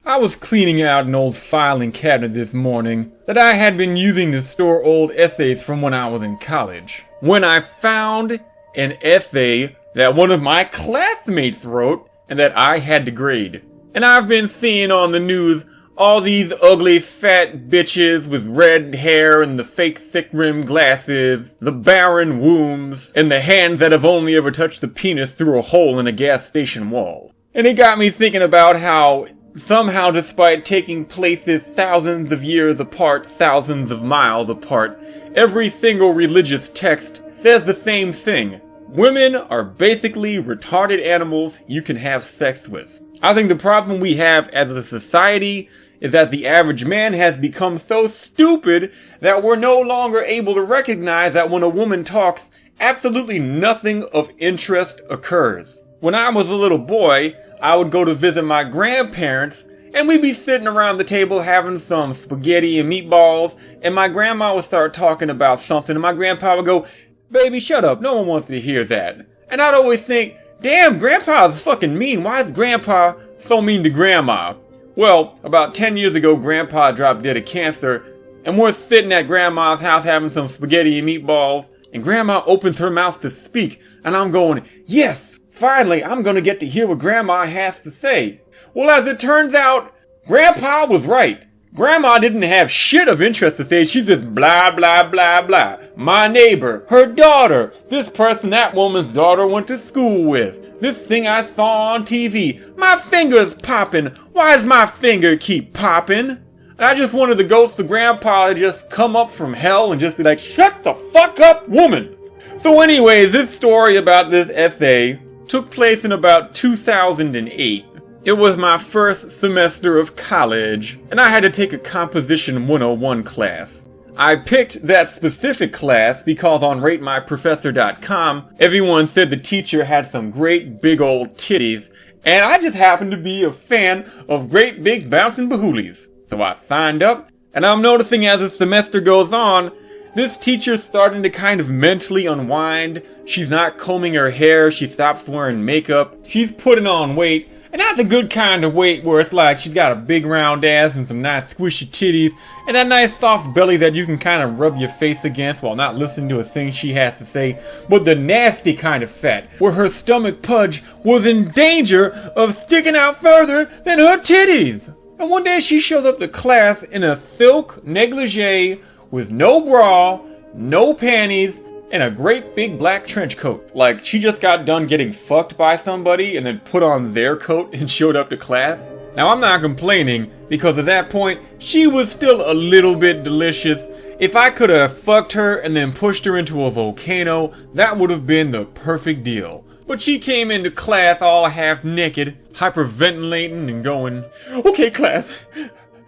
I was cleaning out an old filing cabinet this morning that I had been using to store old essays from when I was in college, when I found an essay that one of my classmates wrote and that I had to grade. And I've been seeing on the news all these ugly fat bitches with red hair and the fake thick rimmed glasses, the barren wombs, and the hands that have only ever touched the penis through a hole in a gas station wall. And it got me thinking about how somehow, despite taking places thousands of years apart, thousands of miles apart, every single religious text says the same thing. Women are basically retarded animals you can have sex with. I think the problem we have as a society is that the average man has become so stupid that we're no longer able to recognize that when a woman talks, absolutely nothing of interest occurs. When I was a little boy, I would go to visit my grandparents, and we'd be sitting around the table having some spaghetti and meatballs, and my grandma would start talking about something, and my grandpa would go, "Baby, shut up, no one wants to hear that." And I'd always think, damn, grandpa's fucking mean, why is grandpa so mean to grandma? Well, about 10 years ago, grandpa dropped dead of cancer, and we're sitting at grandma's house having some spaghetti and meatballs, and grandma opens her mouth to speak, and I'm going, yes! Finally, I'm gonna get to hear what Grandma has to say. Well, as it turns out, Grandpa was right. Grandma didn't have shit of interest to say. She's just blah, blah, blah, blah. My neighbor, her daughter, this person that woman's daughter went to school with, this thing I saw on TV. My finger's popping. Why does my finger keep popping? And I just wanted the ghost of Grandpa to just come up from hell and just be like, shut the fuck up, woman. So anyway, this story about this essay took place in about 2008. It was my first semester of college, and I had to take a Composition 101 class. I picked that specific class because on RateMyProfessor.com, everyone said the teacher had some great big old titties, and I just happened to be a fan of great big bouncing bahoolies. So I signed up, and I'm noticing as the semester goes on, this teacher's starting to kind of mentally unwind. She's not combing her hair, she stops wearing makeup, she's putting on weight, and not the good kind of weight where it's like she's got a big round ass and some nice squishy titties, and that nice soft belly that you can kind of rub your face against while not listening to a thing she has to say, but the nasty kind of fat, where her stomach pudge was in danger of sticking out further than her titties. And one day she shows up to class in a silk negligee, with no bra, no panties, and a great big black trench coat. Like, she just got done getting fucked by somebody and then put on their coat and showed up to class. Now, I'm not complaining, because at that point, she was still a little bit delicious. If I could have fucked her and then pushed her into a volcano, that would have been the perfect deal. But she came into class all half naked, hyperventilating and going, "Okay, class.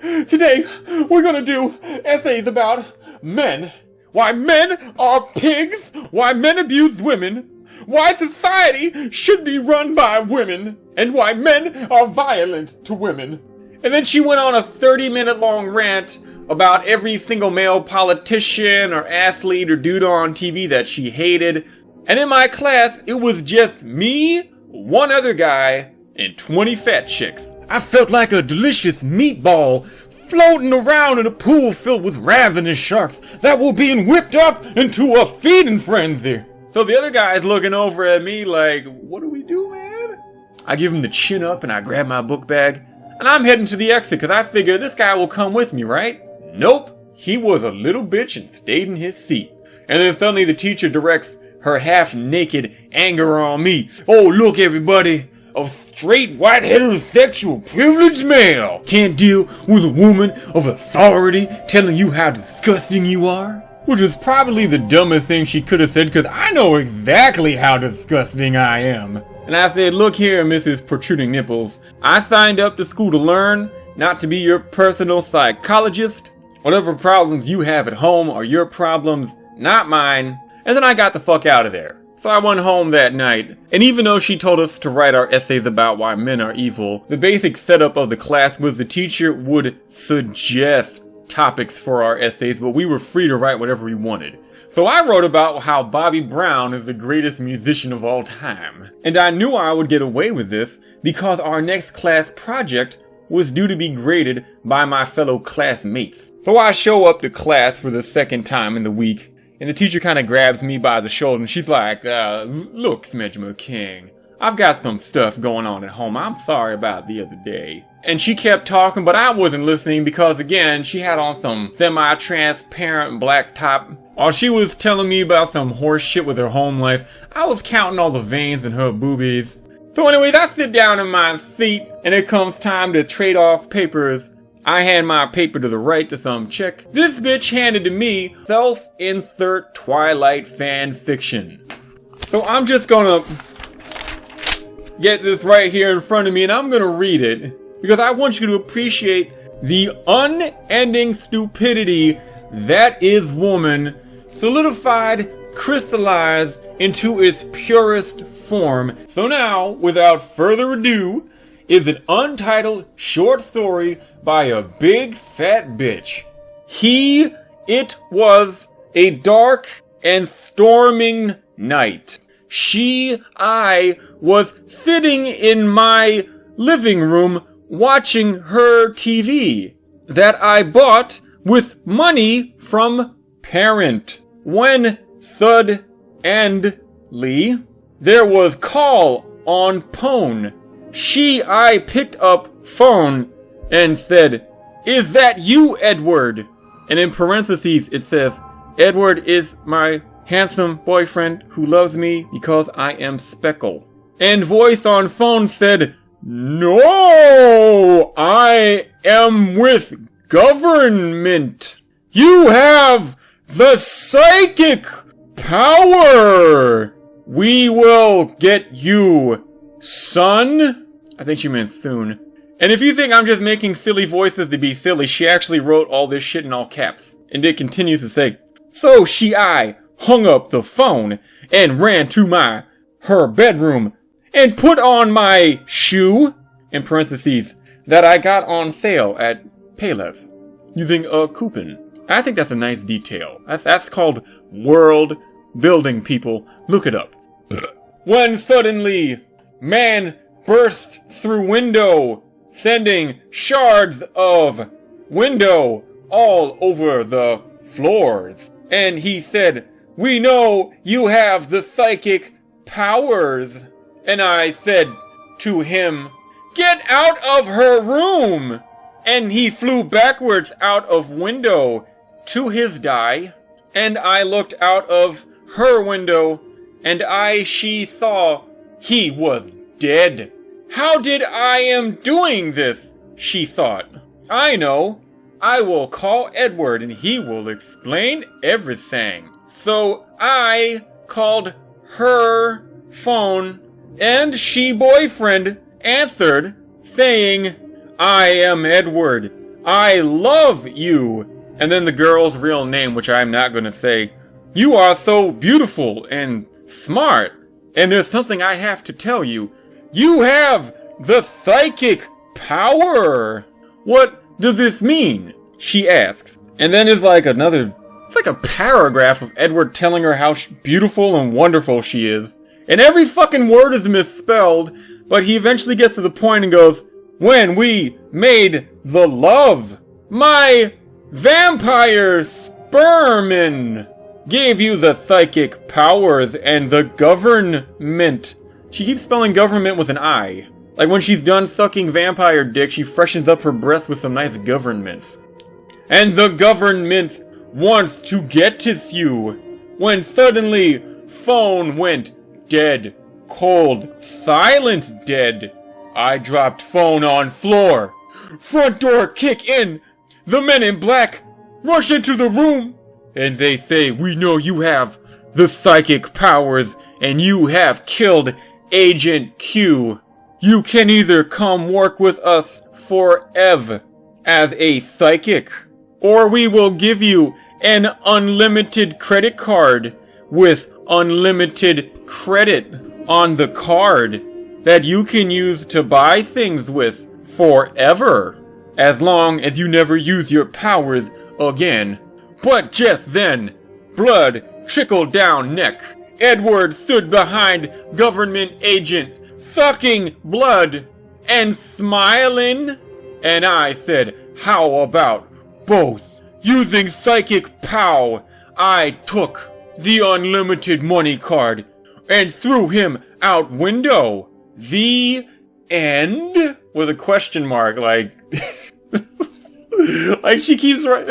Today, we're gonna do essays about men. Why men are pigs, why men abuse women, why society should be run by women, and why men are violent to women." And then she went on a 30-minute long rant about every single male politician or athlete or dude on TV that she hated. And in my class, it was just me, one other guy, and 20 fat chicks. I felt like a delicious meatball floating around in a pool filled with ravenous sharks that were being whipped up into a feeding frenzy. So the other guy's looking over at me like, what do we do, man? I give him the chin up and I grab my book bag, and I'm heading to the exit because I figure this guy will come with me, right? Nope. He was a little bitch and stayed in his seat. And then suddenly the teacher directs her half-naked anger on me. "Oh, look, everybody. A straight, white, heterosexual, privileged male can't deal with a woman of authority telling you how disgusting you are." Which was probably the dumbest thing she could have said, because I know exactly how disgusting I am. And I said, "Look here, Mrs. Protruding Nipples. I signed up to school to learn, not to be your personal psychologist. Whatever problems you have at home are your problems, not mine." And then I got the fuck out of there. So I went home that night, and even though she told us to write our essays about why men are evil, the basic setup of the class was the teacher would suggest topics for our essays, but we were free to write whatever we wanted. So I wrote about how Bobby Brown is the greatest musician of all time. And I knew I would get away with this because our next class project was due to be graded by my fellow classmates. So I show up to class for the second time in the week, and the teacher kind of grabs me by the shoulder and she's like, look, Smedgemer King, I've got some stuff going on at home I'm sorry about the other day. And she kept talking, but I wasn't listening because, again, she had on some semi-transparent black top. While she was telling me about some horse shit with her home life, I was counting all the veins in her boobies. So anyways, I sit down in my seat, and it comes time to trade off papers. I hand my paper to the right to some chick. This bitch handed to me self-insert Twilight fan fiction. So I'm just gonna get this right here in front of me, and I'm gonna read it. Because I want you to appreciate the unending stupidity that is woman, solidified, crystallized into its purest form. So now, without further ado, is an untitled short story by a big fat bitch. It was a dark and storming night. I was sitting in my living room watching her TV that I bought with money from parent. When suddenly there was call on phone. I picked up phone and said, "Is that you, Edward?" And in parentheses it says, "Edward is my handsome boyfriend who loves me because I am Speckle." And voice on phone said, "No, I am with government. You have the psychic power. We will get you, son." I think she meant soon. And if you think I'm just making silly voices to be silly, she actually wrote all this shit in all caps. And it continues to say, "So I hung up the phone and ran to her bedroom and put on my shoe," in parentheses, "that I got on sale at Payless using a coupon." I think that's a nice detail. That's called world building, people. Look it up. When suddenly, man burst through window, sending shards of window all over the floors. And he said, "We know you have the psychic powers." And I said to him, "Get out of her room!" And he flew backwards out of window to his die. And I looked out of her window, and she saw he was dead. "How did I am doing this?" she thought. "I know. I will call Edward and he will explain everything." So I called her phone, and she boyfriend answered, saying, "I am Edward. I love you." And then the girl's real name, which I'm not going to say. "You are so beautiful and smart. And there's something I have to tell you. You have the psychic power." "What does this mean?" she asks. And then it's like it's like a paragraph of Edward telling her how beautiful and wonderful she is. And every fucking word is misspelled, but he eventually gets to the point and goes, "When we made the love, my vampire sperm gave you the psychic powers and the government." She keeps spelling government with an I. Like when she's done sucking vampire dick, she freshens up her breath with some nice governments. "And the government wants to get to you." When suddenly phone went dead, cold, silent dead. I dropped phone on floor. Front door kick in. The men in black rush into the room. And they say, "We know you have the psychic powers and you have killed Agent Q. You can either come work with us forever as a psychic, or we will give you an unlimited credit card with unlimited credit on the card that you can use to buy things with forever, as long as you never use your powers again." But just then, blood trickled down neck. Edward stood behind government agent, sucking blood and smiling And I said, how about both? Using psychic pow, I took the unlimited money card and threw him out window. The end? With a question mark, like... like she keeps right...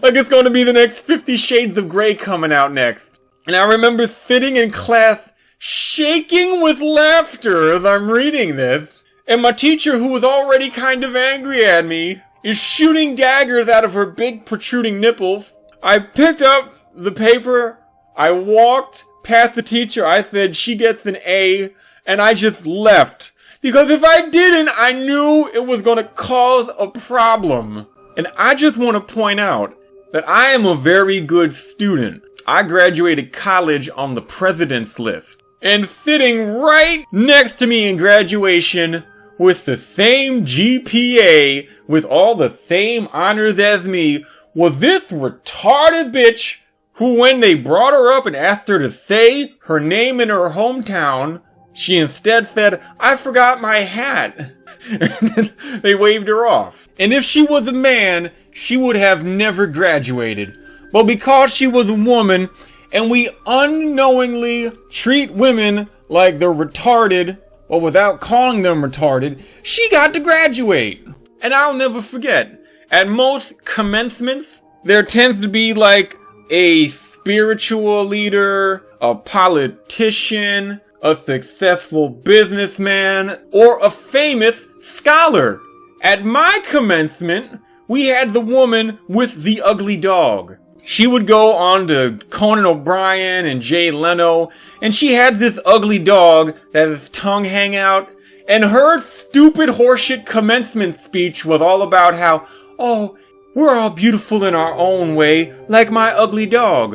like it's going to be the next 50 Shades of Grey coming out next. And I remember sitting in class shaking with laughter as I'm reading this. And my teacher, who was already kind of angry at me, is shooting daggers out of her big protruding nipples. I picked up the paper. I walked past the teacher. I said, she gets an A. And I just left. Because if I didn't, I knew it was going to cause a problem. And I just want to point out that I am a very good student. I graduated college on the president's list. And sitting right next to me in graduation with the same GPA, with all the same honors as me, was this retarded bitch who, when they brought her up and asked her to say her name in her hometown, she instead said, I forgot my hat. And then they waved her off. And if she was a man, she would have never graduated. But because she was a woman, and we unknowingly treat women like they're retarded, or without calling them retarded, she got to graduate. And I'll never forget, at most commencements, there tends to be like a spiritual leader, a politician, a successful businessman, or a famous scholar. At my commencement, we had the woman with the ugly dog. She would go on to Conan O'Brien and Jay Leno, and she had this ugly dog that his tongue hang out, and her stupid horseshit commencement speech was all about how, oh, we're all beautiful in our own way, like my ugly dog.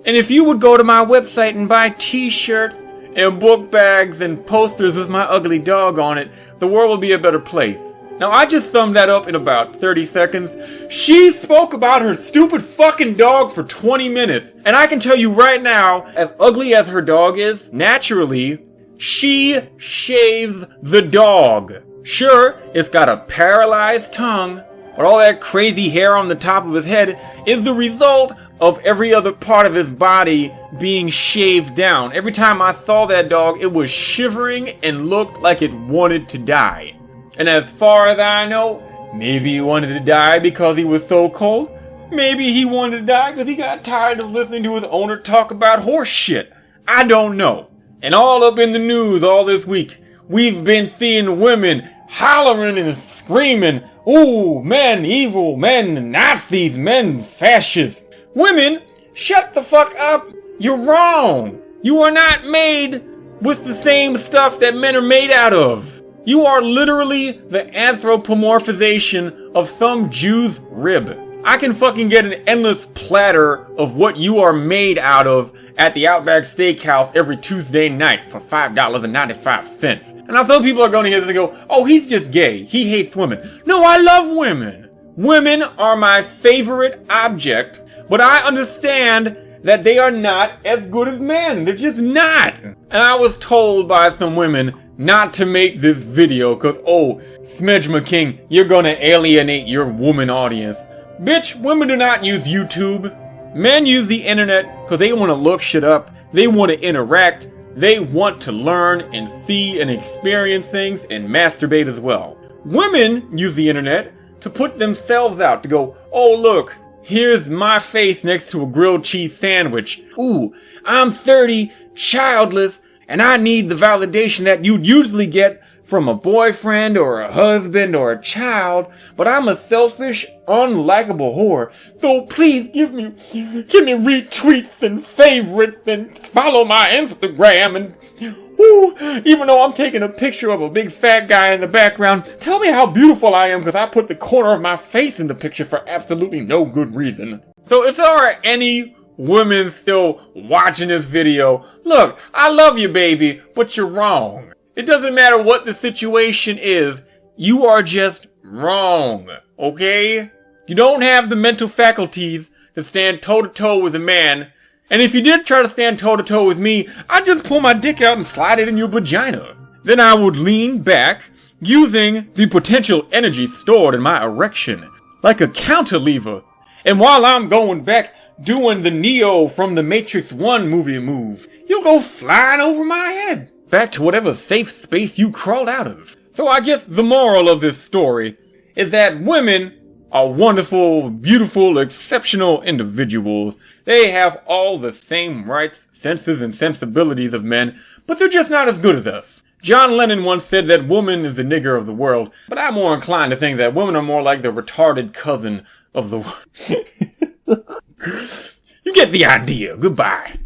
And if you would go to my website and buy t-shirts and book bags and posters with my ugly dog on it, the world will be a better place. Now, I just summed that up in about 30 seconds. She spoke about her stupid fucking dog for 20 minutes. And I can tell you right now, as ugly as her dog is, naturally, she shaves the dog. Sure, it's got a paralyzed tongue, but all that crazy hair on the top of his head is the result of every other part of his body being shaved down. Every time I saw that dog, it was shivering and looked like it wanted to die. And as far as I know, maybe he wanted to die because he was so cold. Maybe he wanted to die because he got tired of listening to his owner talk about horse shit. I don't know. And all up in the news all this week, we've been seeing women hollering and screaming, ooh, men evil, men Nazis, men fascists. Women, shut the fuck up. You're wrong. You are not made with the same stuff that men are made out of. You are literally the anthropomorphization of some Jew's rib. I can fucking get an endless platter of what you are made out of at the Outback Steakhouse every Tuesday night for $5.95. And I know people are going to hear this and go, oh, he's just gay. He hates women. No, I love women. Women are my favorite object, but I understand that they are not as good as men. They're just not. And I was told by some women not to make this video because, oh, Smedge McKing, you're gonna alienate your woman audience. Bitch, women do not use YouTube. Men use the internet because they want to look shit up. They want to interact. They want to learn and see and experience things and masturbate as well. Women use the internet to put themselves out, to go, oh look, here's my face next to a grilled cheese sandwich. Ooh, I'm 30, childless, and I need the validation that you'd usually get from a boyfriend or a husband or a child, but I'm a selfish, unlikable whore. So please give me retweets and favorites and follow my Instagram and even though I'm taking a picture of a big fat guy in the background, tell me how beautiful I am because I put the corner of my face in the picture for absolutely no good reason. So if there are any women still watching this video, look, I love you, baby, but you're wrong. It doesn't matter what the situation is, you are just wrong, okay? You don't have the mental faculties to stand toe-to-toe with a man, and if you did try to stand toe-to-toe with me, I'd just pull my dick out and slide it in your vagina. Then I would lean back, using the potential energy stored in my erection, like a counterlever. And while I'm going back, doing the Neo from the Matrix 1 movie move, you'll go flying over my head, back to whatever safe space you crawled out of. So I guess the moral of this story is that women are wonderful, beautiful, exceptional individuals. They have all the same rights, senses, and sensibilities of men, but they're just not as good as us. John Lennon once said that woman is the nigger of the world, but I'm more inclined to think that women are more like the retarded cousin of the world. You get the idea. Goodbye.